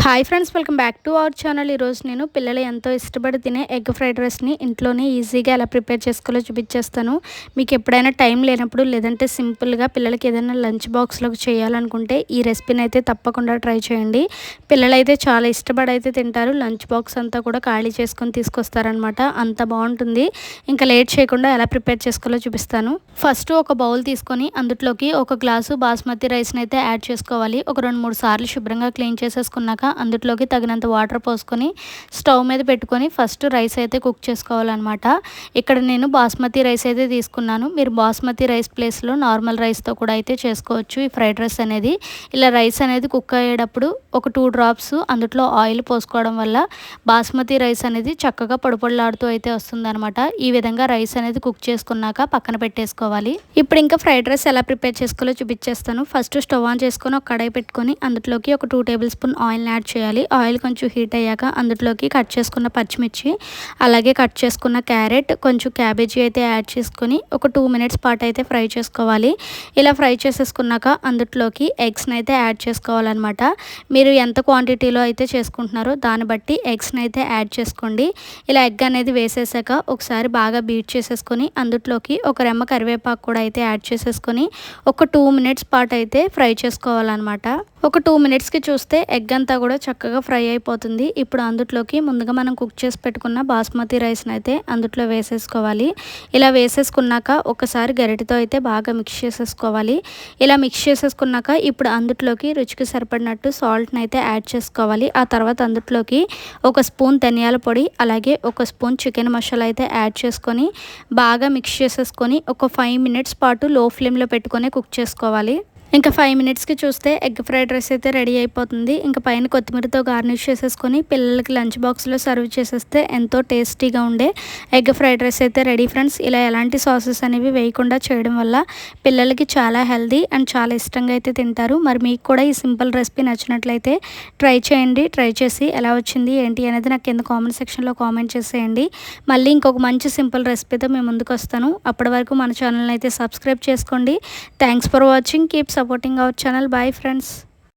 Hi friends, welcome back to our channel. ఈరోజు నేను పిల్లలు ఎంతో ఇష్టపడి తినే ఎగ్ ఫ్రైడ్ రైస్ని ఇంట్లోనే ఈజీగా ఎలా ప్రిపేర్ చేసుకోవాలో చూపించేస్తాను. మీకు ఎప్పుడైనా టైం లేనప్పుడు, లేదంటే సింపుల్గా పిల్లలకి ఏదైనా లంచ్ బాక్స్లోకి చేయాలనుకుంటే ఈ రెసిపీని అయితే తప్పకుండా ట్రై చేయండి. పిల్లలైతే చాలా ఇష్టపడి అయితే తింటారు. లంచ్ బాక్స్ అంతా కూడా ఖాళీ చేసుకొని తీసుకొస్తారనమాట. అంత బాగుంటుంది. ఇంకా లేట్ చేయకుండా ఎలా ప్రిపేర్ చేసుకోవాలో చూపిస్తాను. ఫస్ట్ ఒక బౌల్ తీసుకొని అందులోకి ఒక గ్లాసు బాస్మతి రైస్ని అయితే యాడ్ చేసుకోవాలి. ఒక 2-3 సార్లు శుభ్రంగా క్లీన్ చేసేసుకున్నాక అందులోకి తగినంత వాటర్ పోసుకొని స్టవ్ మీద పెట్టుకొని ఫస్ట్ రైస్ అయితే కుక్ చేసుకోవాలన్నమాట. ఇక్కడ నేను బాస్మతి రైస్ అయితే తీసుకున్నాను. మీరు బాస్మతి రైస్ ప్లేస్లో నార్మల్ రైస్తో కూడా అయితే చేసుకోవచ్చు ఈ ఫ్రైడ్ రైస్ అనేది. ఇలా రైస్ అనేది కుక్ అయ్యేటప్పుడు ఒక 2 డ్రాప్స్ అందులో ఆయిల్ పోసుకోవడం వల్ల బాస్మతి రైస్ అనేది చక్కగా పొడిపొడిలాడుతూ అయితే వస్తుందన్నమాట. ఈ విధంగా రైస్ అనేది కుక్ చేసుకున్నాక పక్కన పెట్టేసుకోవాలి. ఇప్పుడు ఇంకా ఫ్రైడ్ రైస్ ఎలా ప్రిపేర్ చేసుకోవాలో చూపించేస్తాను. ఫస్ట్ స్టవ్ ఆన్ చేసుకొని ఒక కడాయి పెట్టుకొని అందులోకి ఒక 2 టేబుల్ స్పూన్ ఆయిల్ని యాడ్ చేయాలి. ఆయిల్ కొంచెం హీట్ అయ్యాక అందులోకి కట్ చేసుకున్న పచ్చిమిర్చి, అలాగే కట్ చేసుకున్న క్యారెట్, కొంచెం క్యాబేజీ అయితే యాడ్ చేసుకొని ఒక 2 మినిట్స్ పాటు అయితే ఫ్రై చేసుకోవాలి. ఇలా ఫ్రై చేసేసుకున్నాక అందులోకి ఎగ్స్ని అయితే యాడ్ చేసుకోవాలన్నమాట. మీరు ఎంత క్వాంటిటీలో అయితే చేసుకుంటున్నారో దాన్ని బట్టి ఎగ్స్ని అయితే యాడ్ చేసుకోండి. ఇలా ఎగ్ అనేది వేసేసాక ఒకసారి బాగా బీట్ చేసేసుకొని అందులోకి ఒక రెమ్మ కరివేపాకు కూడా అయితే యాడ్ చేసేసుకొని ఒక 2 మినిట్స్ పాటు అయితే ఫ్రై చేసుకోవాలన్నమాట. ఒక 2 మినిట్స్కి చూస్తే ఎగ్ అంతా కూడా చక్కగా ఫ్రై అయిపోతుంది. ఇప్పుడు అందులోకి ముందుగా మనం కుక్ చేసి పెట్టుకున్న బాస్మతి రైస్ని అయితే అందులో వేసేసుకోవాలి. ఇలా వేసేసుకున్నాక ఒకసారి గరిటెతో అయితే బాగా మిక్స్ చేసేసుకోవాలి. ఇలా మిక్స్ చేసేసుకున్నాక ఇప్పుడు అందులోకి రుచికి సరిపడినట్టు సాల్ట్ని అయితే యాడ్ చేసుకోవాలి. ఆ తర్వాత అందులోకి ఒక స్పూన్ ధనియాల పొడి, అలాగే ఒక స్పూన్ చికెన్ మసాలా అయితే యాడ్ చేసుకొని బాగా మిక్స్ చేసేసుకొని ఒక 5 మినిట్స్ పాటు లో ఫ్లేమ్లో పెట్టుకొని కుక్ చేసుకోవాలి. ఇంకా 5 మినిట్స్కి చూస్తే ఎగ్ ఫ్రైడ్ రైస్ అయితే రెడీ అయిపోతుంది. ఇంకా పైన కొత్తిమీరతో గార్నిష్ చేసేసుకొని పిల్లలకి లంచ్ బాక్స్లో సర్వ్ చేసేస్తే ఎంతో టేస్టీగా ఉండే ఎగ్ ఫ్రైడ్ రైస్ అయితే రెడీ ఫ్రెండ్స్. ఇలా ఎలాంటి సాసెస్ అనేవి వేయకుండా చేయడం వల్ల పిల్లలకి చాలా హెల్దీ అండ్ చాలా ఇష్టంగా అయితే తింటారు. మరి మీకు కూడా ఈ సింపుల్ రెసిపీ నచ్చినట్లయితే ట్రై చేయండి. ట్రై చేసి ఎలా వచ్చింది ఏంటి అనేది నాకు కింద కామెంట్ సెక్షన్లో కామెంట్ చేసేయండి. మళ్ళీ ఇంకొక మంచి సింపుల్ రెసిపీతో మేము ముందుకు వస్తాను. అప్పటి వరకు మన ఛానల్ని అయితే సబ్స్క్రైబ్ చేసుకోండి. Thanks for watching. Keep supporting our channel. Bye friends.